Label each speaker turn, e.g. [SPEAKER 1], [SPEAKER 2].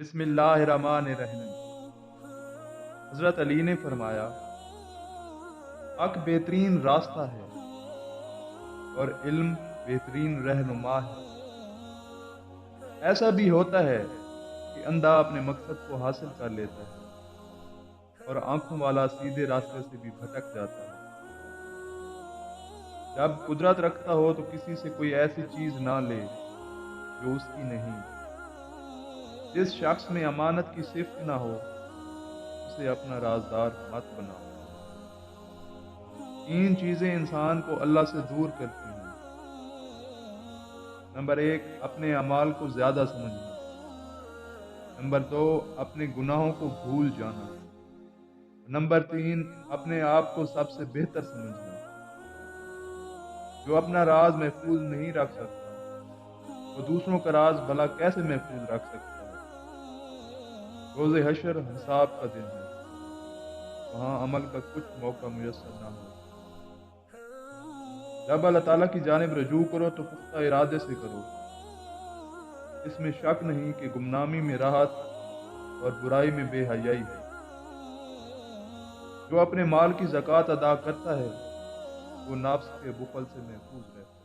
[SPEAKER 1] بسم اللہ الرحمن الرحیم۔ حضرت علی نے فرمایا، حق بہترین راستہ ہے اور علم بہترین رہنما ہے۔ ایسا بھی ہوتا ہے کہ اندھا اپنے مقصد کو حاصل کر لیتا ہے اور آنکھوں والا سیدھے راستے سے بھی بھٹک جاتا ہے۔ جب قدرت رکھتا ہو تو کسی سے کوئی ایسی چیز نہ لے جو اس کی نہیں۔ جس شخص میں امانت کی صفت نہ ہو اسے اپنا رازدار مت بناؤ۔ تین چیزیں انسان کو اللہ سے دور کرتی ہیں۔ نمبر 1، اپنے اعمال کو زیادہ سمجھنا۔ نمبر 2، اپنے گناہوں کو بھول جانا۔ نمبر 3، اپنے آپ کو سب سے بہتر سمجھنا۔ جو اپنا راز محفوظ نہیں رکھ سکتا وہ دوسروں کا راز بھلا کیسے محفوظ رکھ سکتا ہے؟ روز حشر حساب کا دن ہے، وہاں عمل کا کچھ موقع میسر نہ ہو۔ جب اللہ تعالیٰ کی جانب رجوع کرو تو پختہ ارادے سے کرو۔ اس میں شک نہیں کہ گمنامی میں راحت اور برائی میں بے حیائی ہے۔ جو اپنے مال کی زکوٰۃ ادا کرتا ہے وہ نفس کے بخل سے محفوظ رہتا ہے۔